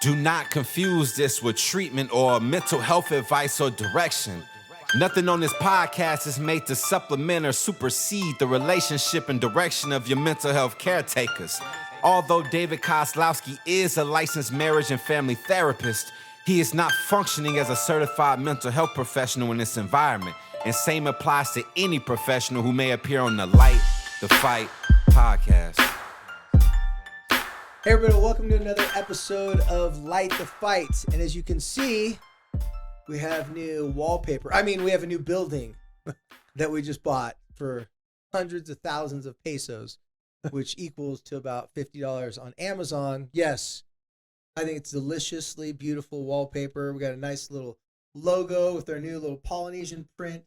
Do not confuse this with treatment or mental health advice or direction. Nothing on this podcast is made to supplement or supersede the relationship and direction of your mental health caretakers. Although David Kozlowski is a licensed marriage and family therapist, he is not functioning as a certified mental health professional in this environment. And same applies to any professional who may appear on the Light the Fight podcast. Hey everybody, welcome to another episode of Light the Fight. And as you can see, we have new wallpaper. We have a new building that we just bought for hundreds of thousands of pesos, which equals to about $50 on Amazon. Yes, I think it's deliciously beautiful wallpaper. We got a nice little logo with our new little Polynesian print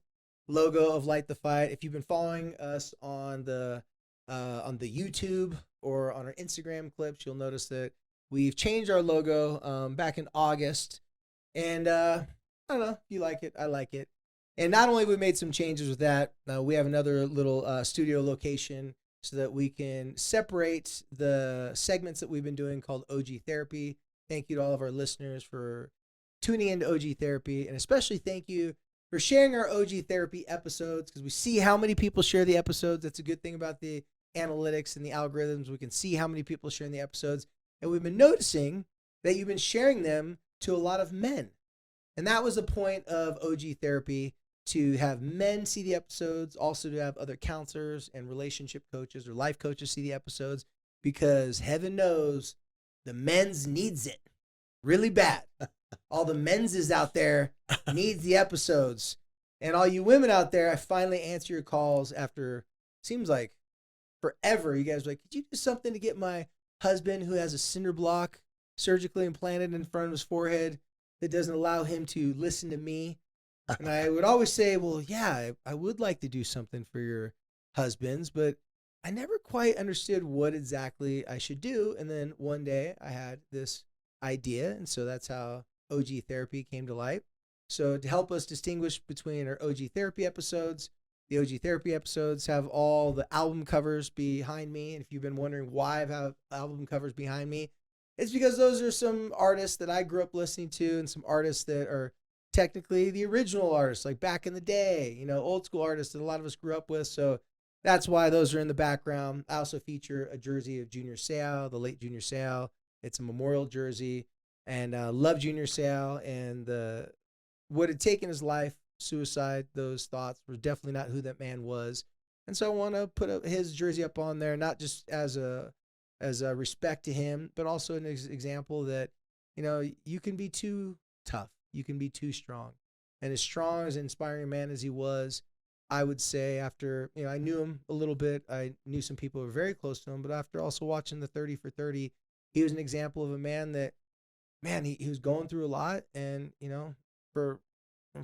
logo of Light the Fight. If you've been following us on the YouTube or on our Instagram clips, you'll notice that we've changed our logo back in August. And I don't know if you like it. I like it. And not only have we made some changes with that, we have another little studio location so that we can separate the segments that we've been doing called OG Therapy. Thank you to all of our listeners for tuning into OG Therapy. And especially thank you for sharing our OG Therapy episodes, because we see how many people share the episodes. That's a good thing about the analytics and the algorithms. We can see how many people are sharing the episodes. And we've been noticing that you've been sharing them to a lot of men. And that was the point of OG Therapy, to have men see the episodes, also to have other counselors and relationship coaches or life coaches see the episodes, because heaven knows the men's needs it really bad. All the men's is out there needs the episodes. And all you women out there, I finally answer your calls after, seems like forever. You guys are like, could you do something to get my husband, who has a cinder block surgically implanted in front of his forehead that doesn't allow him to listen to me? And I would always say, well, yeah, I would like to do something for your husbands, but I never quite understood what exactly I should do. And then one day I had this idea, and so that's how OG Therapy came to light. So to help us distinguish between our OG Therapy episodes, the OG Therapy episodes have all the album covers behind me. And if you've been wondering why I have album covers behind me, it's because those are some artists that I grew up listening to, and some artists that are technically the original artists, like back in the day, old school artists that a lot of us grew up with. So that's why those are in the background. I also feature a jersey of Junior Seau, the late Junior Seau. It's a memorial jersey, and love Junior Seau, and what had taken his life, suicide, those thoughts were definitely not who that man was. And so I want to put his jersey up on there, not just as a respect to him, but also an example that, you can be too tough. You can be too strong. And as strong as an inspiring man as he was, I would say after, I knew him a little bit. I knew some people who were very close to him, but after also watching the 30 for 30, he was an example of a man that, he was going through a lot. And, for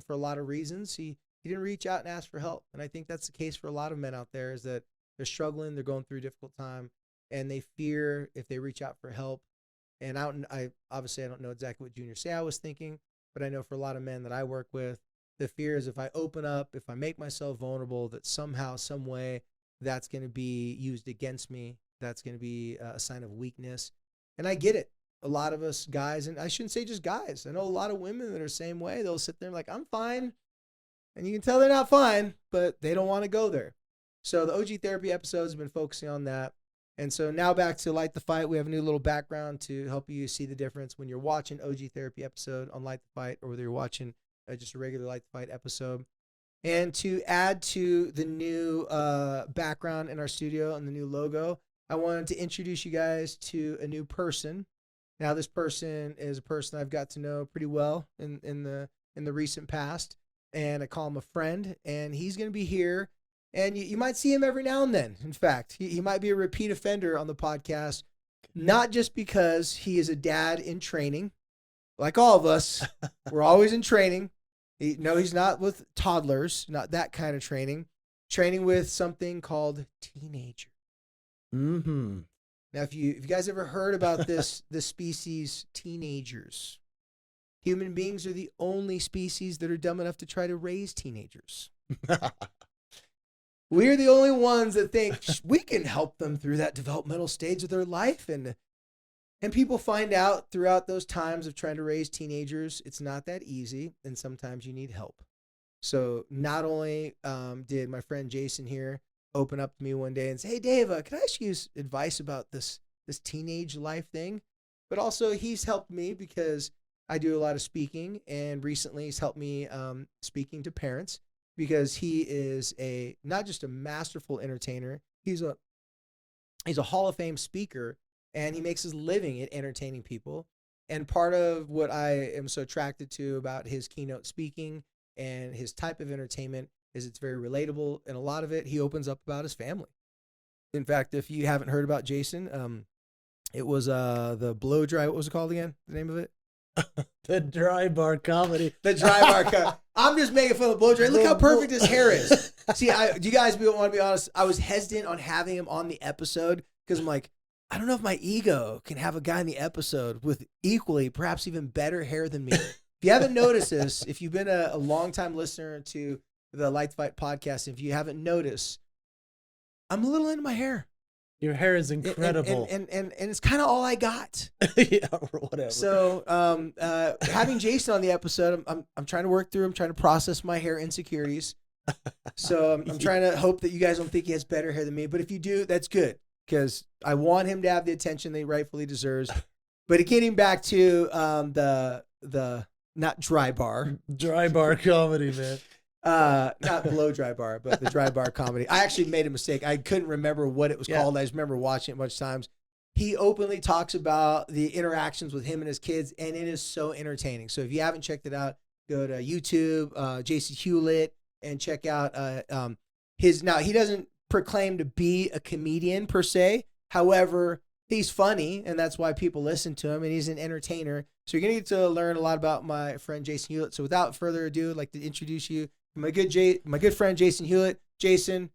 a lot of reasons, he didn't reach out and ask for help. And I think that's the case for a lot of men out there, is that they're struggling, they're going through a difficult time, and they fear if they reach out for help. And I obviously don't know exactly what Junior Seau was thinking, but I know for a lot of men that I work with, the fear is if I open up, if I make myself vulnerable, that somehow, some way, that's going to be used against me. That's going to be a sign of weakness. And I get it. A lot of us guys, and I shouldn't say just guys, I know a lot of women that are the same way. They'll sit there and like, I'm fine. And you can tell they're not fine, but they don't want to go there. So the OG Therapy episodes have been focusing on that. And so now back to Light the Fight. We have a new little background to help you see the difference when you're watching OG Therapy episode on Light the Fight, or whether you're watching just a regular Light the Fight episode. And to add to the new background in our studio and the new logo, I wanted to introduce you guys to a new person. Now, this person is a person I've got to know pretty well in the recent past, and I call him a friend, and he's going to be here, and you might see him every now and then. In fact, he might be a repeat offender on the podcast, not just because he is a dad in training, like all of us. We're always in training. He's not with toddlers, not that kind of training with something called teenager. Mm-hmm. Now, if you guys ever heard about this species, teenagers, human beings are the only species that are dumb enough to try to raise teenagers. We're the only ones that think we can help them through that developmental stage of their life, and And people find out throughout those times of trying to raise teenagers, it's not that easy, and sometimes you need help. So not only did my friend Jason here open up to me one day and say, "Hey, Dave, can I ask you advice about this teenage life thing?" But also he's helped me because I do a lot of speaking, and recently he's helped me speaking to parents because he is not just a masterful entertainer, he's a Hall of Fame speaker, and he makes his living at entertaining people. And part of what I am so attracted to about his keynote speaking and his type of entertainment is it's very relatable, and a lot of it he opens up about his family. In fact, if you haven't heard about Jason, it was the blow dry. What was it called again? The name of it? The Dry Bar Comedy. The Dry Bar Comedy. I'm just making fun of the blow dry. Look how perfect his hair is. See, do you guys want to be honest? I was hesitant on having him on the episode because I'm like, I don't know if my ego can have a guy in the episode with equally, perhaps even better hair than me. If you haven't noticed this, if you've been a longtime listener to the Light the Fight podcast, if you haven't noticed, I'm a little into my hair. Your hair is incredible. And it's kind of all I got. Yeah, or whatever. So having Jason on the episode, I'm trying to work through. I'm trying to process my hair insecurities. So I'm trying to hope that you guys don't think he has better hair than me. But if you do, that's good because I want him to have the attention that he rightfully deserves. But getting back to the not Dry Bar. Dry Bar Comedy, man. Not Blow Dry Bar, but the Dry Bar Comedy. I actually made a mistake. I couldn't remember what it was called. I just remember watching it a bunch of times. He openly talks about the interactions with him and his kids, and it is so entertaining. So if you haven't checked it out, go to YouTube, Jason Hewlett, and check out his. Now, he doesn't proclaim to be a comedian per se. However, he's funny, and that's why people listen to him, and he's an entertainer. So you're going to get to learn a lot about my friend Jason Hewlett. So without further ado, I'd like to introduce you my good friend Jason Hewlett. Jason,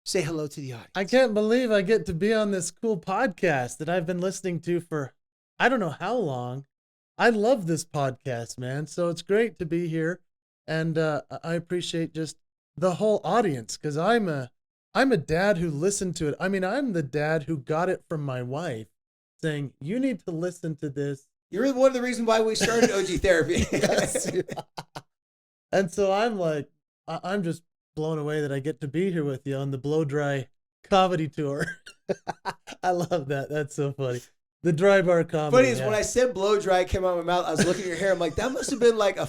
say hello to the audience. I can't believe I get to be on this cool podcast that I've been listening to for I don't know how long. I love this podcast, man. So it's great to be here, and I appreciate just the whole audience because I'm a dad who listened to it. I mean, I'm the dad who got it from my wife saying, "You need to listen to this." You're one of the reasons why we started OG Therapy. Yes. And so I'm like, I'm just blown away that I get to be here with you on the Blow Dry Comedy Tour. I love that. That's so funny. The Dry Bar Comedy. Funny is when I said blow dry, it came out of my mouth. I was looking at your hair. I'm like, that must have been like a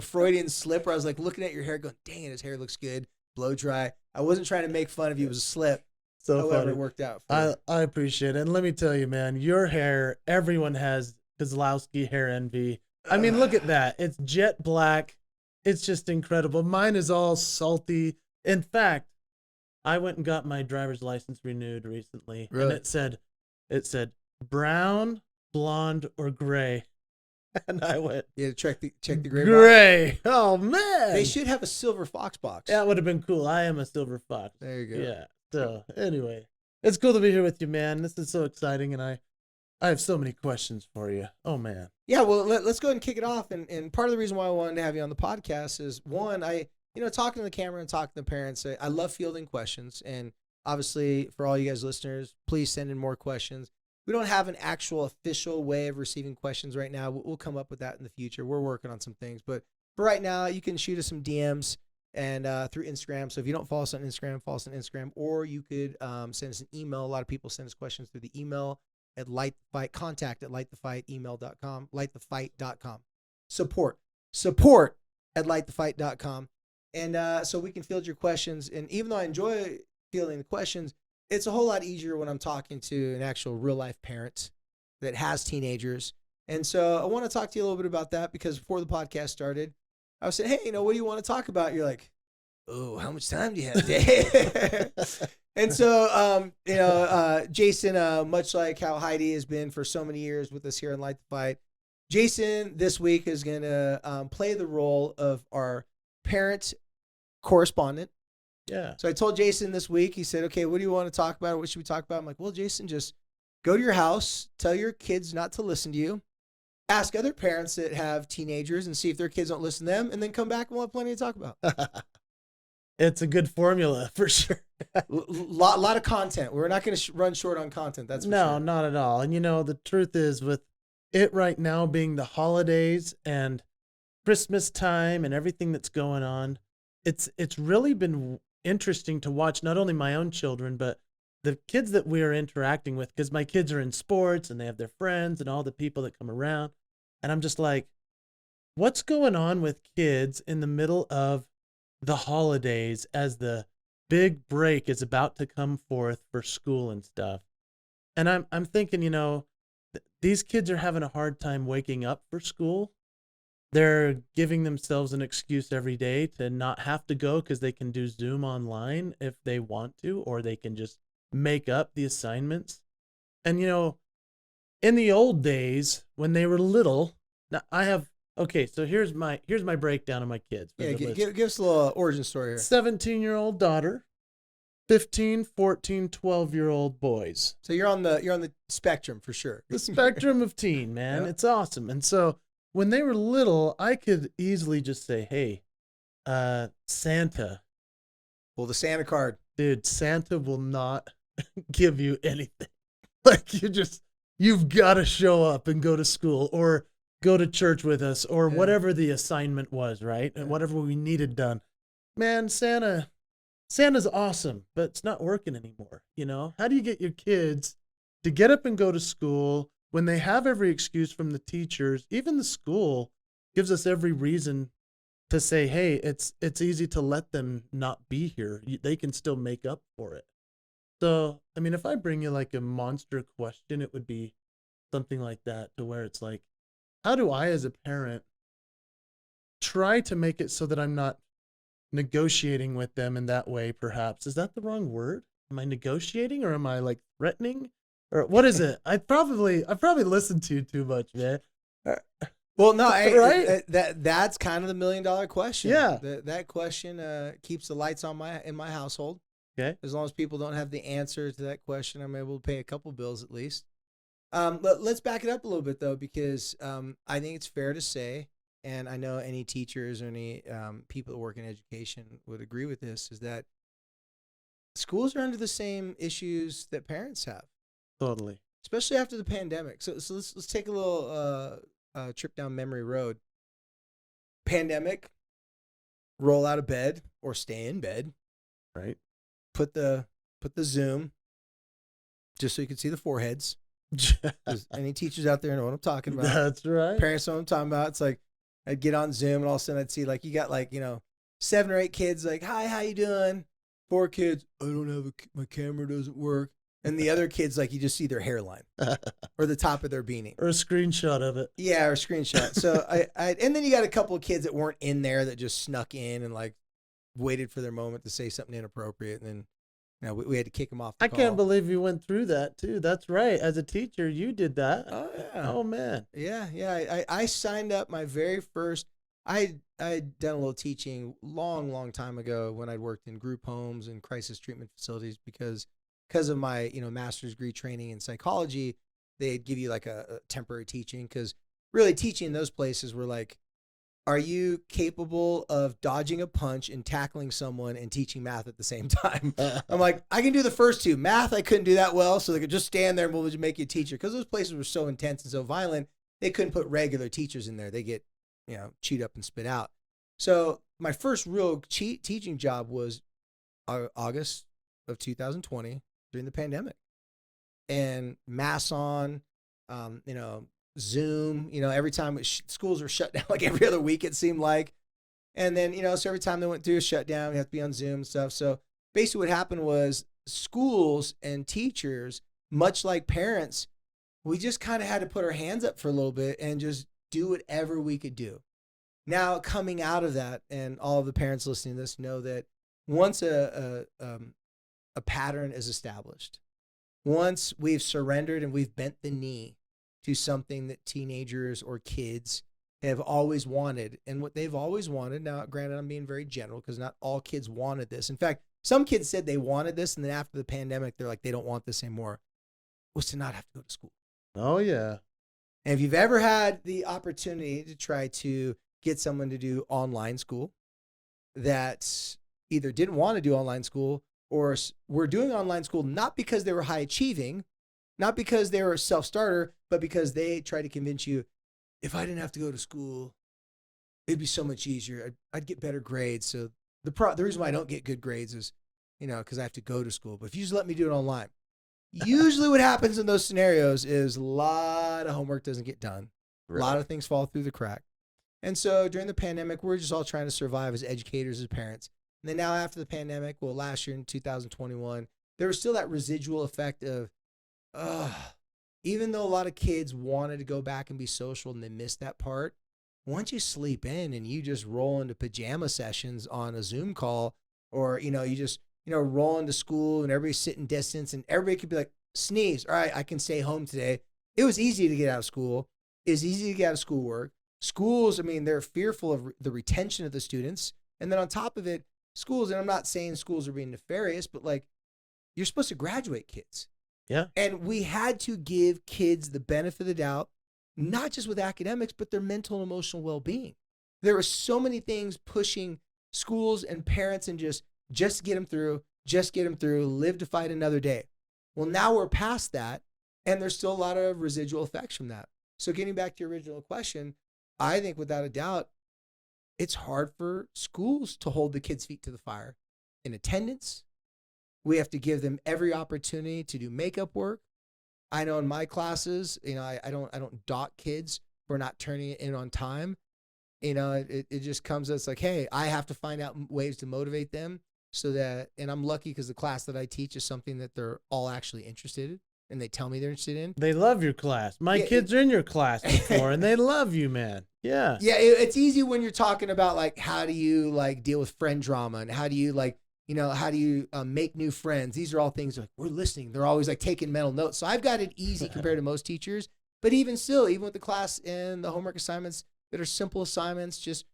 Freudian slip. Where I was like looking at your hair, going, "Dang it, his hair looks good." Blow dry. I wasn't trying to make fun of you. It was a slip. So however, funny. It worked out. I appreciate it. And let me tell you, man, your hair. Everyone has Kozlowski hair envy. I mean, look at that. It's jet black. It's just incredible. Mine is all salty. In fact, I went and got my driver's license renewed recently. Really? And it said brown, blonde, or gray. And I went, Yeah, check the gray box. gray. Oh, man. They should have a silver fox box. That would have been cool. I am a silver fox. There you go. Yeah. So anyway, it's cool to be here with you, man. This is so exciting. And I have so many questions for you. Oh, man. Yeah, well, let's go ahead and kick it off. And part of the reason why I wanted to have you on the podcast is, one, talking to the camera and talking to parents, I love fielding questions. And obviously, for all you guys listeners, please send in more questions. We don't have an actual official way of receiving questions right now. We'll come up with that in the future. We're working on some things. But for right now, you can shoot us some DMs and through Instagram. So if you don't follow us on Instagram, follow us on Instagram. Or you could send us an email. A lot of people send us questions through the email at lightthefight.com, lightthefight.com. Support at lightthefight.com. And so we can field your questions. And even though I enjoy fielding the questions, it's a whole lot easier when I'm talking to an actual real life parent that has teenagers. And so I want to talk to you a little bit about that because before the podcast started, I was saying, "Hey, what do you want to talk about?" You're like, "Oh, how much time do you have, Dave?" And so, Jason, much like how Heidi has been for so many years with us here in Light the Fight, Jason this week is going to play the role of our parent correspondent. Yeah. So I told Jason this week, he said, "Okay, what do you want to talk about? What should we talk about?" I'm like, "Well, Jason, just go to your house, tell your kids not to listen to you, ask other parents that have teenagers and see if their kids don't listen to them, and then come back and we'll have plenty to talk about." It's a good formula for sure. Lot of content. We're not going to run short on content. That's for No, sure. not at all. And the truth is, with it right now being the holidays and Christmas time and everything that's going on, it's really been interesting to watch not only my own children, but the kids that we are interacting with, because my kids are in sports and they have their friends and all the people that come around. And I'm just like, what's going on with kids in the middle of the holidays as the big break is about to come forth for school and stuff? And I'm thinking, these kids are having a hard time waking up for school. They're giving themselves an excuse every day to not have to go because they can do Zoom online if they want to, or they can just make up the assignments. And, in the old days when they were little, now so here's my breakdown of my kids. Yeah, give us a little origin story here. 17-year-old daughter, 15, 14, 12-year-old boys. So you're on the spectrum for sure. The spectrum of teen, man. Yeah. It's awesome. And so when they were little, I could easily just say, hey, Santa. Well, the Santa card. Dude, Santa will not give you anything. Like, you've got to show up and go to school or go to church with us or whatever the assignment was, right? And whatever we needed done. Man, Santa's awesome, but it's not working anymore. How do you get your kids to get up and go to school when they have every excuse from the teachers? Even the school gives us every reason to say, hey, it's easy to let them not be here. They can still make up for it. So, I mean, if I bring you like a monster question, it would be something like that, to where it's like, how do I as a parent try to make it so that I'm not negotiating with them in that way, perhaps? Is that the wrong word? Am I negotiating, or am I like threatening? Or what is it? I probably listened to you too much, man. Well, no, Right? that's kind of the $1 million question. Yeah. That question keeps the lights on in my household. Okay. As long as people don't have the answer to that question, I'm able to pay a couple bills at least. Let's back it up a little bit though, because I think it's fair to say, and I know any teachers or any people that work in education would agree with this, is that schools are under the same issues that parents have. Totally. Especially after the pandemic. So let's take a little trip down memory road. Pandemic, roll out of bed or stay in bed. Right. Put the Zoom just so you can see the foreheads. Any teachers out there know what I'm talking about. That's right. Parents know what I'm talking about. It's like I'd get on Zoom and all of a sudden I'd see like you got 7 or 8 kids like, hi, how you doing? 4 kids, I don't have my camera doesn't work. And the other kids, like, you just see their hairline or the top of their beanie. Or a screenshot of it. Yeah, or a screenshot. So and then you got a couple of kids that weren't in there that just snuck in and like waited for their moment to say something inappropriate. And then we had to kick them off the call. Can't believe you went through that too. That's right. As a teacher, you did that. Oh, yeah. Oh, man. Yeah. I signed up my very first, I'd done a little teaching long time ago when I'd worked in group homes and crisis treatment facilities because of my, master's degree training in psychology. They'd give you like a temporary teaching because really teaching in those places were like, are you capable of dodging a punch and tackling someone and teaching math at the same time? I'm like, I can do the first two. Math, I couldn't do that well, so they could just stand there and we'll just make you a teacher. Because those places were so intense and so violent, they couldn't put regular teachers in there. They get, chewed up and spit out. So my first real teaching job was August of 2020 during the pandemic. And mass on, Zoom, every time schools were shut down, like every other week, it seemed like. And then, so every time they went through a shutdown, we have to be on Zoom and stuff. So basically what happened was schools and teachers, much like parents, we just kind of had to put our hands up for a little bit and just do whatever we could do. Now, coming out of that, and all of the parents listening to this know that once a pattern is established, once we've surrendered and we've bent the knee to something that teenagers or kids have always wanted. And what they've always wanted, now granted I'm being very general because not all kids wanted this. In fact, some kids said they wanted this, and then after the pandemic, they're like, they don't want this anymore, was to not have to go to school. Oh, yeah. And if you've ever had the opportunity to try to get someone to do online school that, either didn't want to do online school or were doing online school not because they were high achieving, not because they were a self-starter, but because they tried to convince you, if I didn't have to go to school, it'd be so much easier. I'd get better grades. So the reason why I don't get good grades is, because I have to go to school. But if you just let me do it online, usually what happens in those scenarios is a lot of homework doesn't get done. Right. A lot of things fall through the crack. And so during the pandemic, we're just all trying to survive as educators, as parents. And then now after the pandemic, well, last year in 2021, there was still that residual effect of, even though a lot of kids wanted to go back and be social and they missed that part, once you sleep in and you just roll into pajama sessions on a Zoom call, or, you just, roll into school and everybody's sitting distance and everybody could be like, sneeze. All right, I can stay home today. It was easy to get out of school. It's easy to get out of schoolwork. Schools, they're fearful of the retention of the students. And then on top of it, schools, and I'm not saying schools are being nefarious, but like, you're supposed to graduate kids. Yeah. And we had to give kids the benefit of the doubt, not just with academics, but their mental and emotional well-being. There were so many things pushing schools and parents and just get them through, live to fight another day. Well, now we're past that, and there's still a lot of residual effects from that. So getting back to your original question, I think without a doubt, it's hard for schools to hold the kids' feet to the fire in attendance. We have to give them every opportunity to do makeup work. I know in my classes, I don't dock kids for not turning it in on time. It just comes as like, hey, I have to find out ways to motivate them so that, and I'm lucky because the class that I teach is something that they're all actually interested in and they tell me they're interested in. They love your class. My kids are in your class before and they love you, man. Yeah. Yeah. It's easy when you're talking about like, how do you like deal with friend drama and how do you like, how do you make new friends? These are all things like we're listening. They're always like taking mental notes. So I've got it easy compared to most teachers. But even still, even with the class and the homework assignments that are simple assignments, just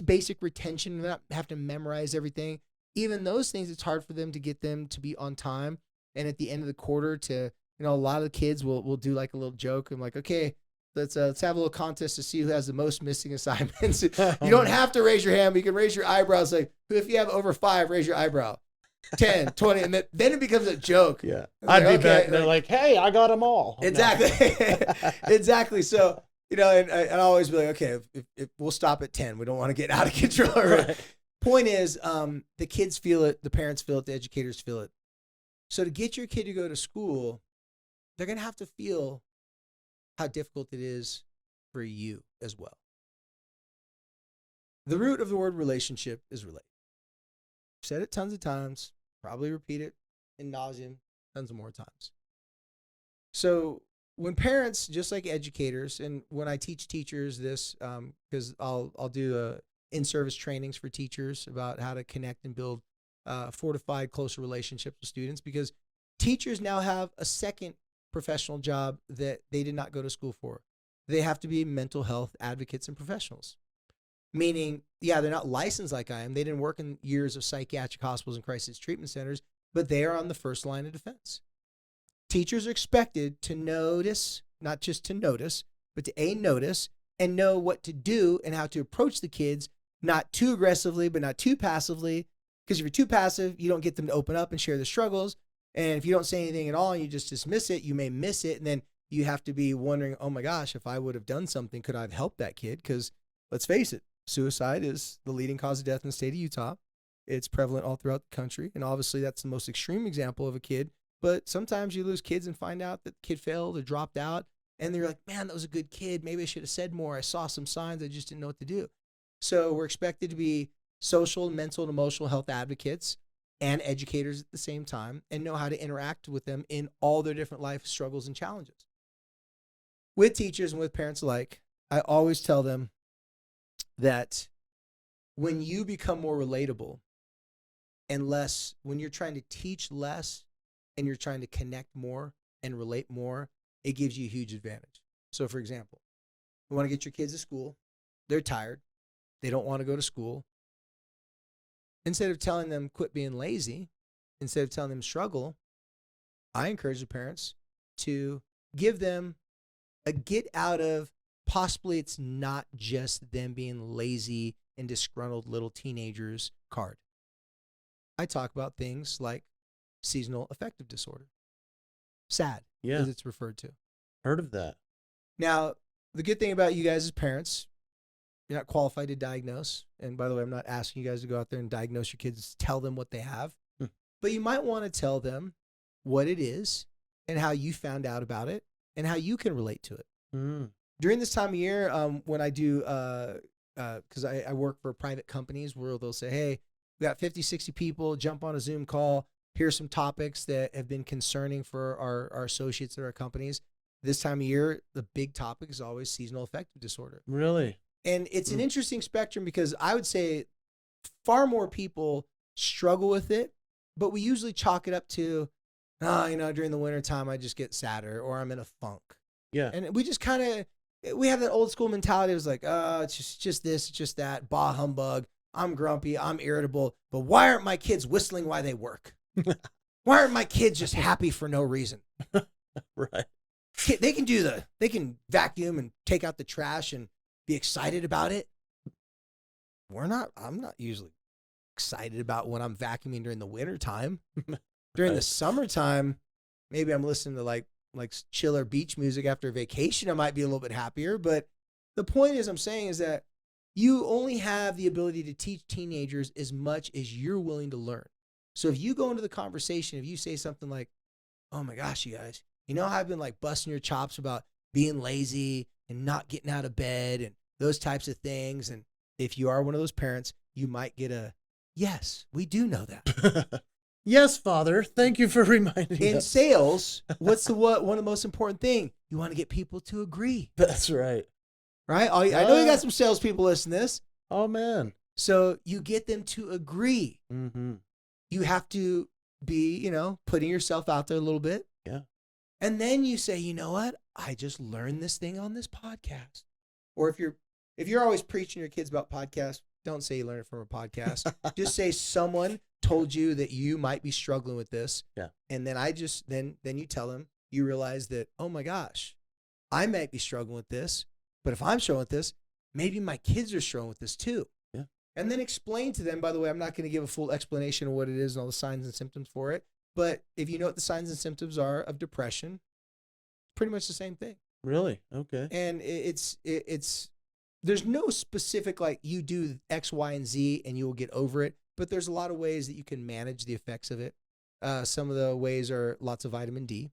basic retention, not have to memorize everything. Even those things, it's hard for them to get them to be on time. And at the end of the quarter to, a lot of the kids will do like a little joke. I'm like, okay, let's have a little contest to see who has the most missing assignments. You don't have to raise your hand, but you can raise your eyebrows. Like, if you have over 5, raise your eyebrow. 10, 20, and then it becomes a joke. Yeah. I'd be back. They're like, hey, I got them all. Exactly. Exactly. So, and I'd always be like, okay, if we'll stop at 10. We don't want to get out of control. Right? Point is, the kids feel it, the parents feel it, the educators feel it. So to get your kid to go to school, they're going to have to feel how difficult it is for you as well. The root of the word relationship is relate. I've said it tons of times, probably repeat it in nauseam tons of more times. So when parents, just like educators, and when I teach teachers this, because I'll do in-service trainings for teachers about how to connect and build fortified, closer relationships with students, because teachers now have a second professional job that they did not go to school for. They have to be mental health advocates and professionals. Meaning, yeah, they're not licensed like I am. They didn't work in years of psychiatric hospitals and crisis treatment centers, but they are on the first line of defense. Teachers are expected to notice, not just to notice, but to notice and know what to do and how to approach the kids, not too aggressively, but not too passively. Because if you're too passive, you don't get them to open up and share their struggles. And if you don't say anything at all and you just dismiss it, you may miss it. And then you have to be wondering, oh my gosh, if I would have done something, could I have helped that kid? Because let's face it, suicide is the leading cause of death in the state of Utah. It's prevalent all throughout the country. And obviously that's the most extreme example of a kid. But sometimes you lose kids and find out that the kid failed or dropped out. And they're like, man, that was a good kid. Maybe I should have said more. I saw some signs. I just didn't know what to do. So we're expected to be social, mental, and emotional health advocates and educators at the same time and know how to interact with them in all their different life struggles and challenges. With teachers and with parents alike, I always tell them that when you become more relatable and less, when you're trying to teach less and you're trying to connect more and relate more, it gives you a huge advantage. So for example, you want to get your kids to school, they're tired, they don't want to go to school. Instead of telling them quit being lazy, instead of telling them struggle, I encourage the parents to give them a get out of, possibly it's not just them being lazy and disgruntled little teenagers card. I talk about things like seasonal affective disorder. SAD, Yeah. as it's referred to. Heard of that. Now, the good thing about you guys as parents, you're not qualified to diagnose. And by the way, I'm not asking you guys to go out there and diagnose your kids, tell them what they have. But you might want to tell them what it is and how you found out about it and how you can relate to it. During this time of year, when I do, because I work for private companies where they'll say, hey, we got 50, 60 people, jump on a Zoom call. Here's some topics that have been concerning for our associates at our companies. This time of year, the big topic is always seasonal affective disorder. Really? And it's an interesting spectrum because I would say far more people struggle with it, but we usually chalk it up to, during the wintertime, I just get sadder or I'm in a funk. Yeah. And we just kind of, we have that old school mentality. It was like, it's just this, it's just that, bah humbug. I'm grumpy, I'm irritable, but why aren't my kids whistling while they work? Why aren't my kids just happy for no reason? Right. They can vacuum and take out the trash and be excited about it. I'm not usually excited about when I'm vacuuming during the winter time. During the summertime, maybe I'm listening to like chiller beach music after a vacation. I might be a little bit happier, but the point is I'm saying is that you only have the ability to teach teenagers as much as you're willing to learn. So if you go into the conversation, if you say something like, oh my gosh, you guys, I've been like busting your chops about being lazy and not getting out of bed and those types of things. And if you are one of those parents, you might get a, yes, we do know that. Yes, Father. Thank you for reminding In us. sales, one of the most important thing? You want to get people to agree. That's right. Right? I know you got some salespeople listening to this. Oh, man. So you get them to agree. Mm-hmm. You have to be, putting yourself out there a little bit. Yeah. And then you say, you know what? I just learned this thing on this podcast. Or if you're always preaching your kids about podcasts, don't say you learned it from a podcast. Just say someone told you that you might be struggling with this. Yeah. And then then you tell them, you realize that, oh my gosh, I might be struggling with this. But if I'm struggling with this, maybe my kids are struggling with this too. Yeah. And then explain to them, by the way, I'm not going to give a full explanation of what it is and all the signs and symptoms for it. But if you know what the signs and symptoms are of depression, pretty much the same thing. Really? Okay. And it's there's no specific, like you do X, Y, and Z and you will get over it. But there's a lot of ways that you can manage the effects of it. Some of the ways are lots of vitamin D.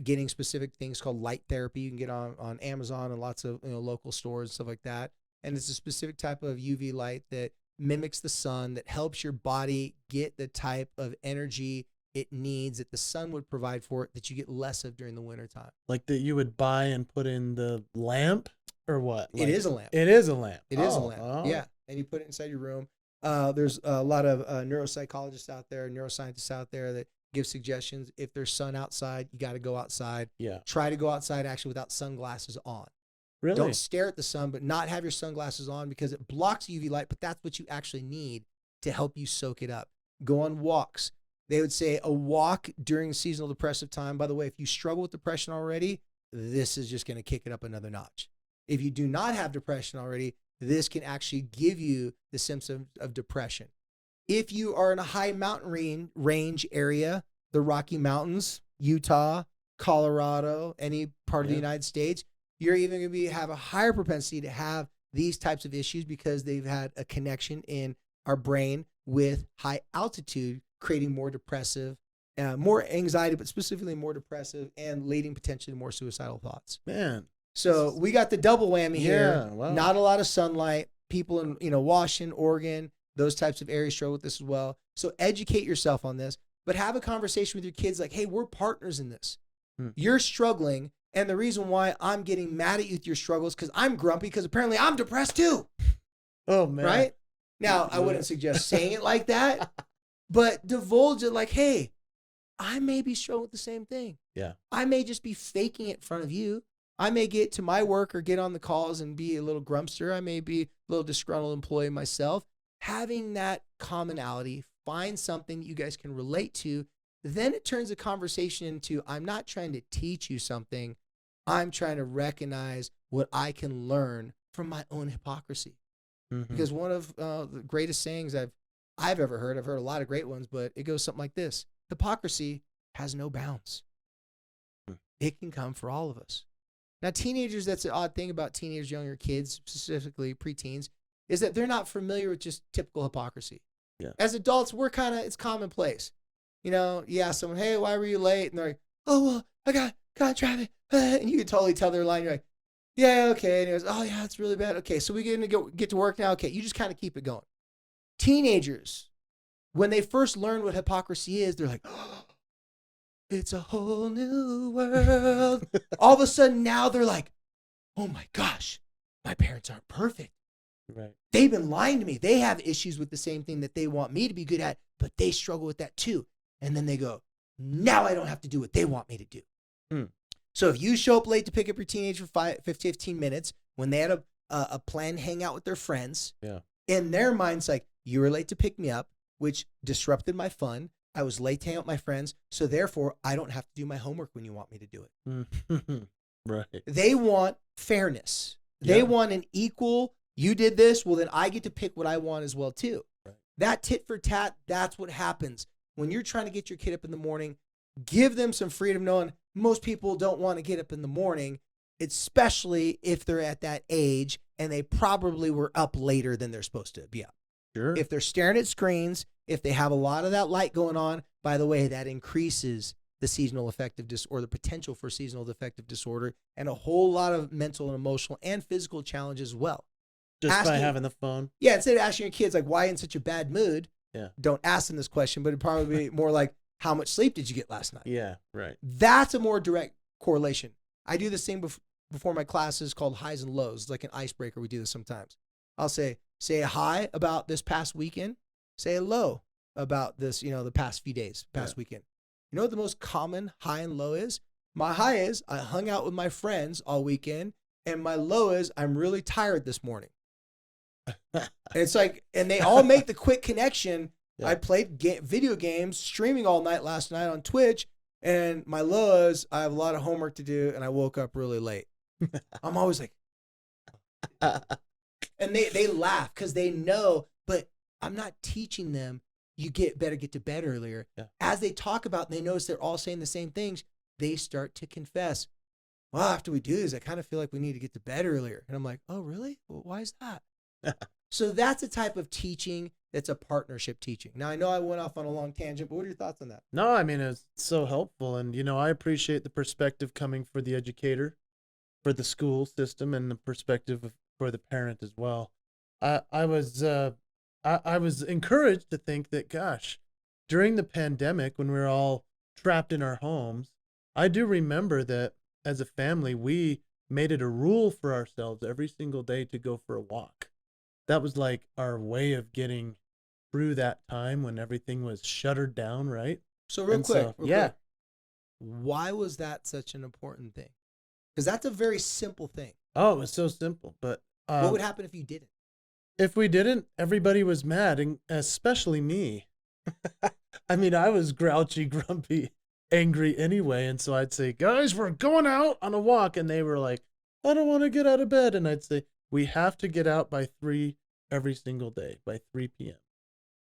Getting specific things called light therapy you can get on Amazon and lots of local stores and stuff like that. And it's a specific type of UV light that mimics the sun, that helps your body get the type of energy it needs that the sun would provide for it, that you get less of during the wintertime. Like that you would buy and put in the lamp or what? It is a lamp. It is a lamp. It is a lamp. Yeah. And you put it inside your room. There's a lot of neuropsychologists out there, neuroscientists out there that give suggestions. If there's sun outside, you got to go outside. Yeah. Try to go outside actually without sunglasses on. Really? Don't stare at the sun, but not have your sunglasses on because it blocks UV light, but that's what you actually need to help you soak it up. Go on walks. They would say a walk during seasonal depressive time. By the way, if you struggle with depression already, this is just going to kick it up another notch. If you do not have depression already, this can actually give you the symptoms of depression. If you are in a high mountain range area, the Rocky Mountains, Utah, Colorado, any part of the United States, you're even going to have a higher propensity to have these types of issues because they've had a connection in our brain with high altitude, creating more depressive, more anxiety, but specifically more depressive and leading potentially to more suicidal thoughts. Man. So we got the double whammy here. Wow. Not a lot of sunlight. People in Washington, Oregon, those types of areas struggle with this as well. So educate yourself on this, but have a conversation with your kids like, hey, we're partners in this. You're struggling. And the reason why I'm getting mad at you with your struggles because I'm grumpy because apparently I'm depressed too. Oh, man. Right? Now, I wouldn't suggest saying it like that, but divulge it like, hey, I may be struggling with the same thing. Yeah. I may just be faking it in front of you. I may get to my work or get on the calls and be a little grumpster. I may be a little disgruntled employee myself. Having that commonality, find something you guys can relate to. Then it turns the conversation into, I'm not trying to teach you something. I'm trying to recognize what I can learn from my own hypocrisy. Mm-hmm. Because one of the greatest sayings I've I've ever heard. I've heard a lot of great ones, but it goes something like this. Hypocrisy has no bounds. It can come for all of us. Now, teenagers, that's the odd thing about teenagers, younger kids, specifically preteens, is that they're not familiar with just typical hypocrisy. Yeah. As adults, it's commonplace. You ask someone, hey, why were you late? And they're like, oh, well, I got traffic. And you can totally tell their line. You're like, yeah, okay. And he goes, oh, yeah, it's really bad. Okay, so we get to work now. Okay, you just kind of keep it going. Teenagers, when they first learn what hypocrisy is, they're like, oh, it's a whole new world. All of a sudden now they're like, oh my gosh, my parents aren't perfect. Right. They've been lying to me. They have issues with the same thing that they want me to be good at, but they struggle with that too. And then they go, now I don't have to do what they want me to do. So if you show up late to pick up your teenager for 15 minutes when they had a planned hangout with their friends, in their minds, like, you were late to pick me up, which disrupted my fun. I was late to hang out with my friends, so therefore I don't have to do my homework when you want me to do it. Right. They want fairness. They want an equal, you did this, well then I get to pick what I want as well too. Right. That tit for tat, that's what happens. When you're trying to get your kid up in the morning, give them some freedom knowing most people don't want to get up in the morning, especially if they're at that age and they probably were up later than they're supposed to be up. Sure. If they're staring at screens, if they have a lot of that light going on, by the way, that increases the seasonal affective disorder, the potential for seasonal affective disorder, and a whole lot of mental and emotional and physical challenges as well. Just by having the phone? Yeah, instead of asking your kids, like, why in such a bad mood? Yeah. Don't ask them this question, but it'd probably be more like, how much sleep did you get last night? Yeah, right. That's a more direct correlation. I do the same before my classes called highs and lows. It's like an icebreaker. We do this sometimes. I'll say a high about this past weekend. Say a low about this, the past few days, past weekend. You know what the most common high and low is? My high is I hung out with my friends all weekend, and my low is I'm really tired this morning. And it's like, and they all make the quick connection. Yeah. I played video games, streaming all night last night on Twitch, and my low is I have a lot of homework to do, and I woke up really late. I'm always like, and they laugh because they know, but I'm not teaching them. You better get to bed earlier. Yeah. As they talk about, and they notice they're all saying the same things, they start to confess. Well, after we do this, I kind of feel like we need to get to bed earlier. And I'm like, oh, really? Well, why is that? So that's a type of teaching that's a partnership teaching. Now, I know I went off on a long tangent, but what are your thoughts on that? No, I mean, it's so helpful. And, I appreciate the perspective coming for the educator, for the school system, and the perspective for the parent as well. I was encouraged to think that, gosh, during the pandemic, when we were all trapped in our homes, I do remember that as a family, we made it a rule for ourselves every single day to go for a walk. That was like our way of getting through that time when everything was shuttered down, right? So real quick, why was that such an important thing? Because that's a very simple thing. Oh, it was so simple. But what would happen if you didn't? If we didn't, everybody was mad, and especially me. I mean, I was grouchy, grumpy, angry anyway. And so I'd say, guys, we're going out on a walk. And they were like, I don't want to get out of bed. And I'd say, we have to get out by 3 every single day, by 3 p.m.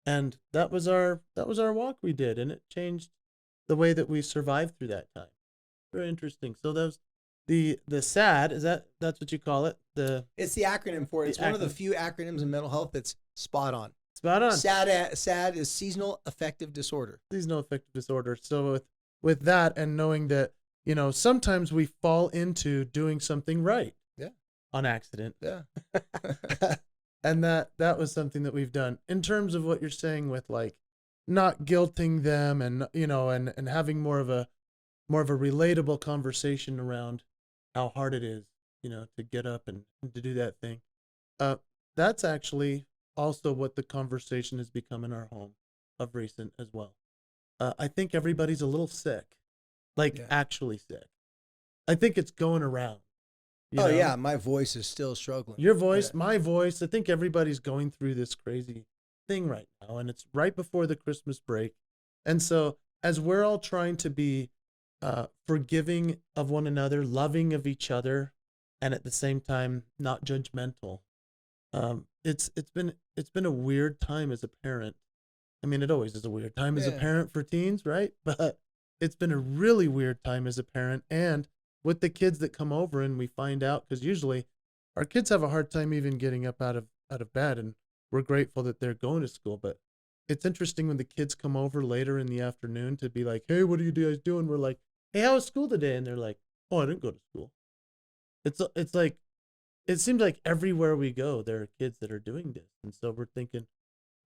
And that was our walk we did. And it changed the way that we survived through that time. Very interesting. So that was the SAD, that's what you call it? It's the acronym for it. It's one of the few acronyms in mental health that's spot on. Spot on. SAD is seasonal affective disorder. Seasonal affective disorder. So with that, and knowing that, sometimes we fall into doing something right. Yeah. On accident. Yeah. And that was something that we've done in terms of what you're saying with, like, not guilting them and, and having more of a relatable conversation around how hard it is, to get up and to do that thing. That's actually also what the conversation has become in our home of recent as well. I think everybody's a little sick, actually sick. I think it's going around. Yeah, my voice is still struggling. Your voice, my voice. I think everybody's going through this crazy thing right now, and it's right before the Christmas break. And so as we're all trying to be forgiving of one another, loving of each other, and at the same time not judgmental, it's been a weird time as a parent I mean, it always is a weird time as a Yeah. parent for teens, right? But it's been a really weird time as a parent. And with the kids that come over and we find out, because usually our kids have a hard time even getting up out of bed, and we're grateful that they're going to school. But it's interesting when the kids come over later in the afternoon to be like, hey, what are you guys doing? We're like, hey, how was school today? And they're like, oh, I didn't go to school. It's like, it seems like everywhere we go, there are kids that are doing this. And so we're thinking,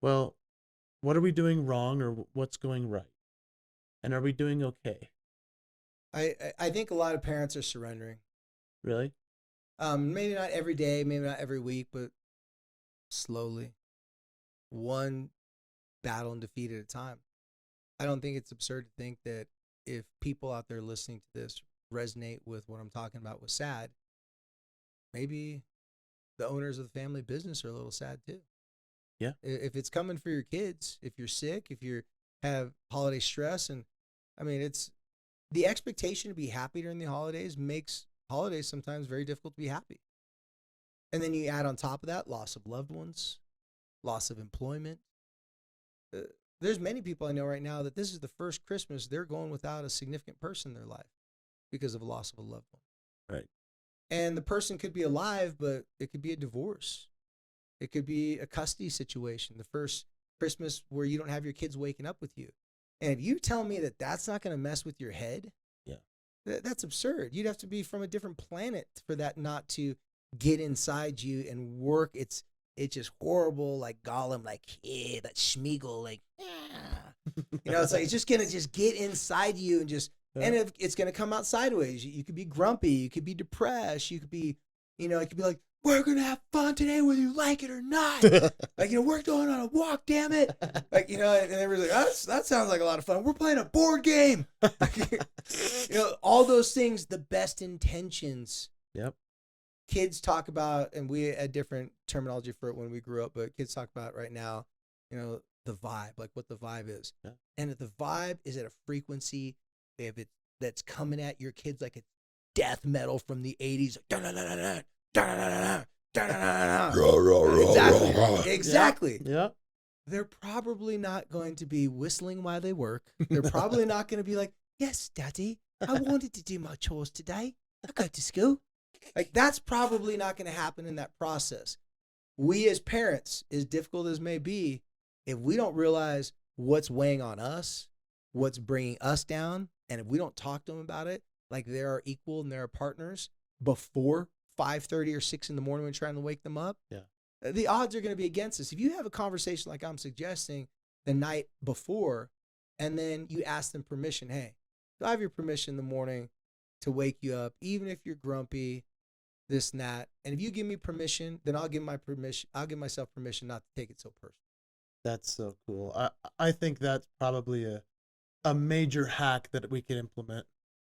well, what are we doing wrong or what's going right? And are we doing okay? I think a lot of parents are surrendering. Really? Maybe not every day, maybe not every week, but slowly, one battle and defeat at a time. I don't think it's absurd to think that if people out there listening to this resonate with what I'm talking about with sad, maybe the owners of the family business are a little sad too. Yeah. If it's coming for your kids, if you're sick, if you have holiday stress, and I mean, it's the expectation to be happy during the holidays makes holidays sometimes very difficult to be happy. And then you add on top of that loss of loved ones, loss of employment. There's many people I know right now that this is the first Christmas they're going without a significant person in their life because of a loss of a loved one. Right. And the person could be alive, but it could be a divorce. It could be a custody situation. The first Christmas where you don't have your kids waking up with you. And if you tell me that that's not going to mess with your head, yeah, that's absurd. You'd have to be from a different planet for that not to get inside you and work. It's just horrible, like Gollum, like, yeah, that Schmeagol, like, yeah. You know, it's like, it's just going to just get inside you and just, and if it's going to come out sideways. You could be grumpy. You could be depressed. You could be, you know, it could be like, we're going to have fun today whether you like it or not. Like, you know, we're going on a walk, damn it. Like, you know, and everybody's like, that sounds like a lot of fun. We're playing a board game. You know, all those things, the best intentions. Yep. Kids talk about, and we had different terminology for it when we grew up, but kids talk about right now, you know, the vibe, like what the vibe is. Yeah. And if the vibe is at a frequency, if it that's coming at your kids like a death metal from the 80s, like, exactly. Yeah. They're probably not going to be whistling while they work. They're probably not going to be like, yes, Daddy, I wanted to do my chores today. I go to school. Like, that's probably not going to happen in that process. We as parents, as difficult as may be, if we don't realize what's weighing on us, what's bringing us down, and if we don't talk to them about it, like they're our equal and they're our partners before 5:30 or 6 in the morning when trying to wake them up, yeah, the odds are going to be against us. If you have a conversation like I'm suggesting the night before, and then you ask them permission, hey, do I have your permission in the morning to wake you up, even if you're grumpy, this and that. And if you give me permission, then I'll give myself permission not to take it so personal. That's so cool. I think that's probably a major hack that we can implement,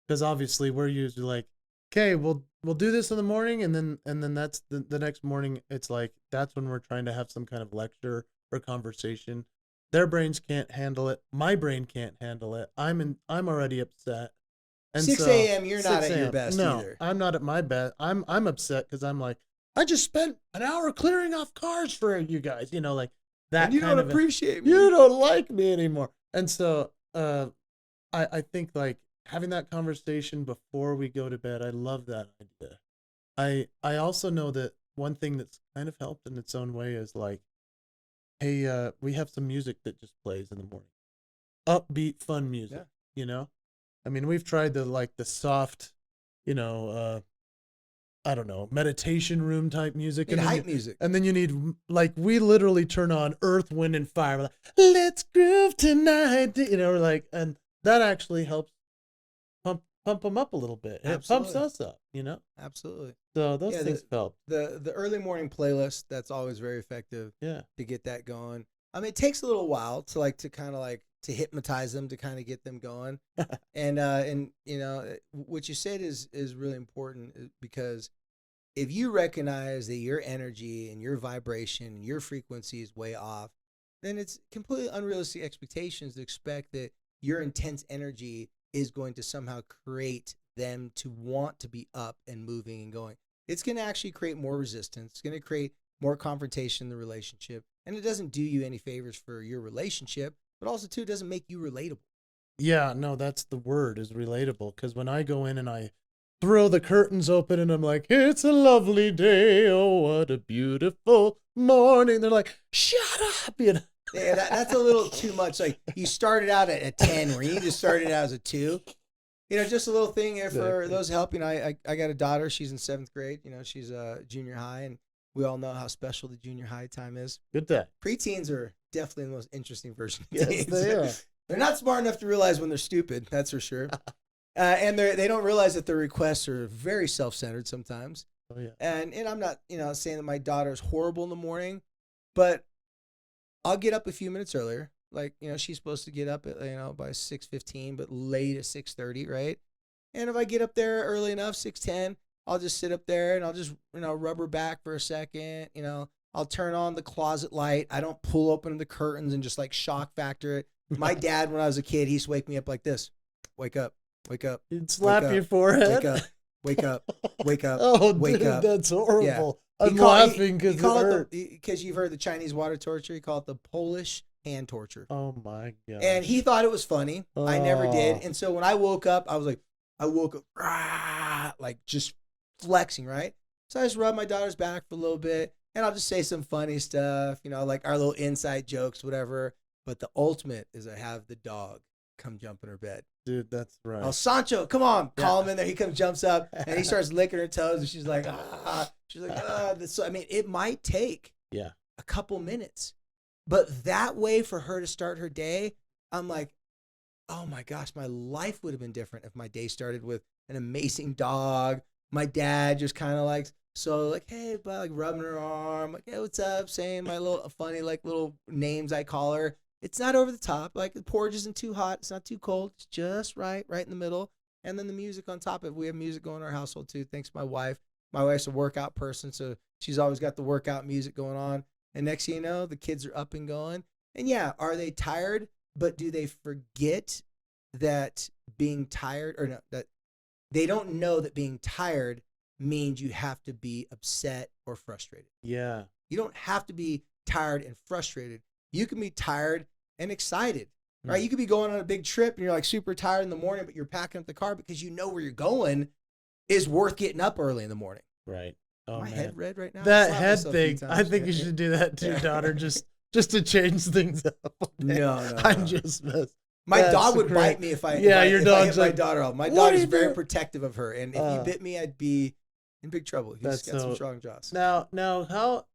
because obviously we're usually like, okay, we'll do this in the morning, and then that's the next morning. It's like that's when we're trying to have some kind of lecture or conversation. Their brains can't handle it. My brain can't handle it. I'm already upset. And 6 a.m. You're not at your best either. I'm not at my best. I'm upset because I'm like, I just spent an hour clearing off cars for you guys. You know, like that. And you kind don't of appreciate me. You don't like me anymore. And so I think like having that conversation before we go to bed, I love that idea. I also know that one thing that's kind of helped in its own way is like, hey, we have some music that just plays in the morning. Upbeat, fun music, Yeah. You know? I mean, we've tried the soft, you know, I don't know, meditation room type music. And hype music. And then you need, like, we literally turn on Earth, Wind, and Fire. We're like, let's groove tonight. You know, we're like, and that actually helps pump them up a little bit. It pumps us up, you know? Absolutely. So those things help. The early morning playlist, that's always very effective. Yeah. To get that going. I mean, it takes a little while to hypnotize them, to kind of get them going. And you know, what you said is really important, because if you recognize that your energy and your vibration and your frequency is way off, then it's completely unrealistic expectations to expect that your intense energy is going to somehow create them to want to be up and moving and going. It's going to actually create more resistance. It's going to create more confrontation in the relationship. And it doesn't do you any favors for your relationship, but also, too, it doesn't make you relatable. Yeah, no, that's the word, is relatable. Because when I go in and I throw the curtains open and I'm like, it's a lovely day. Oh, what a beautiful morning. They're like, shut up. You know? Yeah, that's a little too much. Like, you started out at a 10 where you need to start it out as a 2. You know, just a little thing here for those helping. I got a daughter. She's in 7th grade. You know, she's junior high, and we all know how special the junior high time is. Good day. Preteens are definitely the most interesting version of Yes, teens. they are. They're not smart enough to realize when they're stupid, that's for sure. And they don't realize that their requests are very self-centered sometimes. Oh, yeah. And I'm not, saying that my daughter is horrible in the morning, but I'll get up a few minutes earlier. Like, she's supposed to get up at, by 6:15, but late at 6:30, right? And if I get up there early enough, 6:10, I'll just sit up there and I'll just, rub her back for a second. I'll turn on the closet light. I don't pull open the curtains and just like shock factor it. My dad, when I was a kid, he used to wake me up like this. Wake up, wake up. He'd slap your forehead. Wake up, wake up, Oh, wake dude, up. that's horrible. Yeah. I'm laughing because it hurt. Because you've heard the Chinese water torture. He called it the Polish hand torture. Oh, my God. And he thought it was funny. I never did. Oh. And so when I woke up, I woke up, like just flexing, right? So I just rubbed my daughter's back for a little bit, and I'll just say some funny stuff, like our little inside jokes, whatever. But the ultimate is I have the dog come jump in her bed. Dude, that's right. Oh, Sancho, come on. Call him in there. He comes, jumps up, and he starts licking her toes, and she's like, ah. She's like, ah. So, I mean, it might take a couple minutes. But that way for her to start her day, I'm like, oh, my gosh, my life would have been different if my day started with an amazing dog. My dad just kind of like, hey, but like rubbing her arm, like, hey, what's up? Saying my little funny, like little names I call her. It's not over the top. Like the porridge isn't too hot. It's not too cold. It's just right in the middle. And then the music on top of it. We have music going in our household too. Thanks to my wife. My wife's a workout person, so she's always got the workout music going on. And next thing you know, the kids are up and going. And yeah, are they tired? But do they forget that being tired, or no, that they don't know that being tired means you have to be upset or frustrated. Yeah. You don't have to be tired and frustrated. You can be tired and excited, right? You could be going on a big trip and you're like super tired in the morning, but you're packing up the car because you know where you're going is worth getting up early in the morning. Right. Oh, my head red right now. That head thing, I think you should do that too, daughter, just to change things up. No. I'm just messing. My dog would bite me if I hit my daughter off. My dog is very protective of her, and if he bit me, I'd be in big trouble. He's got some strong jaws. Now, how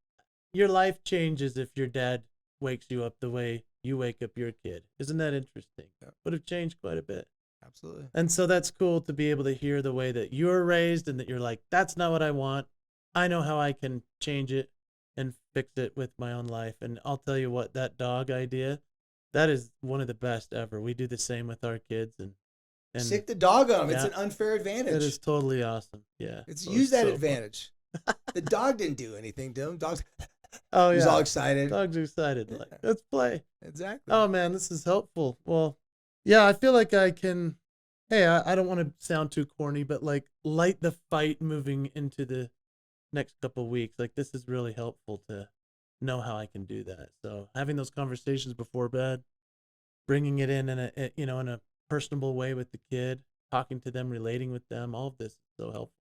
your life changes if your dad wakes you up the way you wake up your kid. Isn't that interesting? Yeah. Would have changed quite a bit. Absolutely. And so that's cool to be able to hear the way that you're raised and that you're like, that's not what I want. I know how I can change it and fix it with my own life. And I'll tell you what, that dog idea, that is one of the best ever. We do the same with our kids and stick the dog on them. Yeah. It's an unfair advantage. It is totally awesome. Yeah. Use that advantage. The dog didn't do anything to him. Dogs. Oh, yeah. He's all excited. Dog's excited. Like, let's play. Exactly. Oh, man, this is helpful. Well, yeah, I feel like I can, I don't want to sound too corny, but like light the fight moving into the next couple of weeks. Like this is really helpful to know how I can do that. So having those conversations before bed, bringing it in a personable way with the kid, talking to them, relating with them, all of this is so helpful.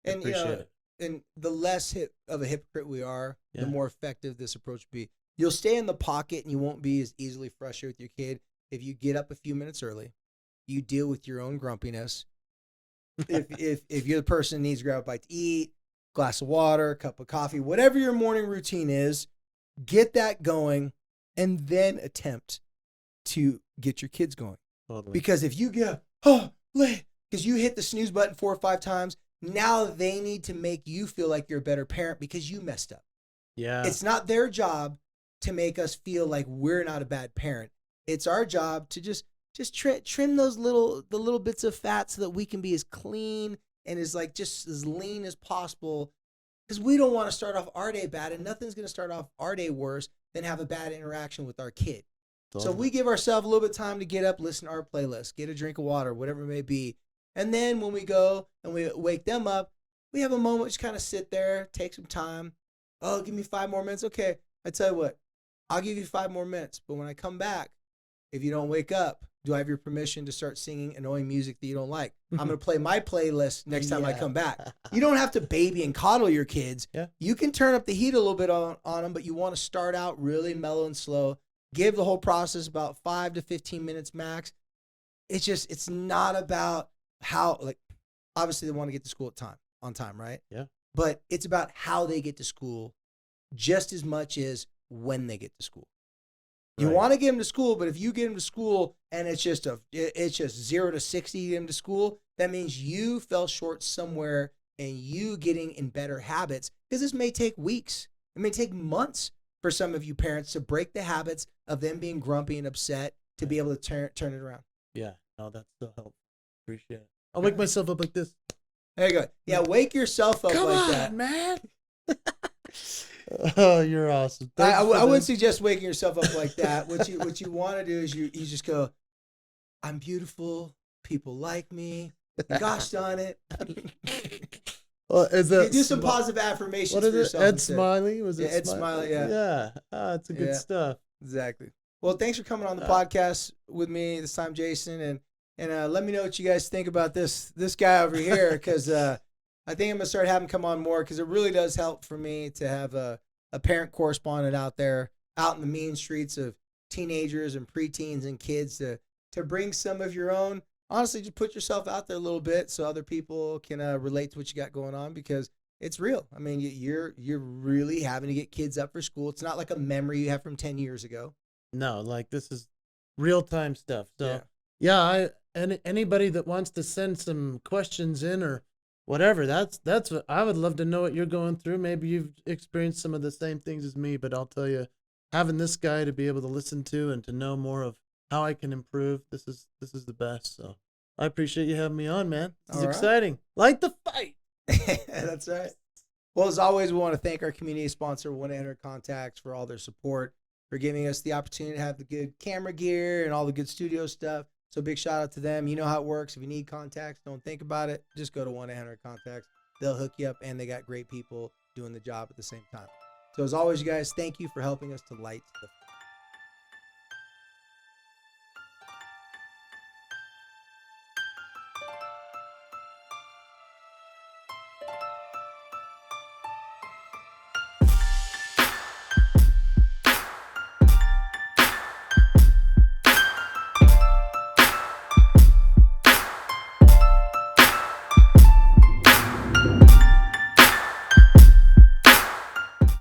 And appreciate it. And the less of a hypocrite we are, the more effective this approach will be. You'll stay in the pocket and you won't be as easily frustrated with your kid if you get up a few minutes early. You deal with your own grumpiness. If you're the person who needs to grab a bite to eat, glass of water, cup of coffee, whatever your morning routine is, get that going and then attempt to get your kids going. Totally. Because if you get because you hit the snooze button 4 or 5 times, now they need to make you feel like you're a better parent because you messed up. Yeah. It's not their job to make us feel like we're not a bad parent. It's our job to just trim those little bits of fat so that we can be as clean and just as lean as possible, because we don't want to start off our day bad, and nothing's going to start off our day worse than have a bad interaction with our kid. Totally. So we give ourselves a little bit of time to get up, listen to our playlist, get a drink of water, whatever it may be. And then when we go and we wake them up, we have a moment, just kind of sit there, take some time. Oh, give me 5 more minutes. Okay. I tell you what, I'll give you 5 more minutes. But when I come back, if you don't wake up, do I have your permission to start singing annoying music that you don't like? I'm going to play my playlist next time I come back. You don't have to baby and coddle your kids. Yeah. You can turn up the heat a little bit on them, but you want to start out really mellow and slow. Give the whole process about 5 to 15 minutes max. It's not about how, like, obviously they want to get to school on time, right? Yeah. But it's about how they get to school just as much as when they get to school. You want to get them to school, but if you get them to school and it's just 0 to 60 to get them to school, that means you fell short somewhere and you getting in better habits, because this may take weeks. It may take months for some of you parents to break the habits of them being grumpy and upset to be able to turn it around. Yeah, no, that's still helpful. Appreciate it. I'll wake myself up like this. There you go. Yeah, wake yourself up like that. Man. Oh, you're awesome. I wouldn't suggest waking yourself up like that. What you want to do is you just go, I'm beautiful. People like me. Gosh darn it. Well, is that you do some positive affirmations what for is yourself. Ed Smiley? Was it Ed Smiley? Yeah. Yeah. It's a good stuff. Exactly. Well, thanks for coming on the podcast with me this time, Jason, and let me know what you guys think about this guy over here, because I think I'm gonna start having him come on more, because it really does help for me to have a parent correspondent out there, out in the mean streets of teenagers and preteens and kids, to bring some of your own. Honestly, just put yourself out there a little bit so other people can relate to what you got going on, because it's real. I mean, you're really having to get kids up for school. It's not like a memory you have from 10 years ago. No, like this is real time stuff. So anybody that wants to send some questions in or whatever, that's what I would love to know what you're going through. Maybe you've experienced some of the same things as me, but I'll tell you, having this guy to be able to listen to and to know more of how I can improve, this is the best. So I appreciate you having me on, man. This is exciting. Light the fight. That's right. Well, as always, we want to thank our community sponsor, 1-800-CONTACTS, for all their support, for giving us the opportunity to have the good camera gear and all the good studio stuff. So big shout out to them. You know how it works. If you need contacts, don't think about it. Just go to 1-800-CONTACTS. They'll hook you up, and they got great people doing the job at the same time. So as always, you guys, thank you for helping us to light the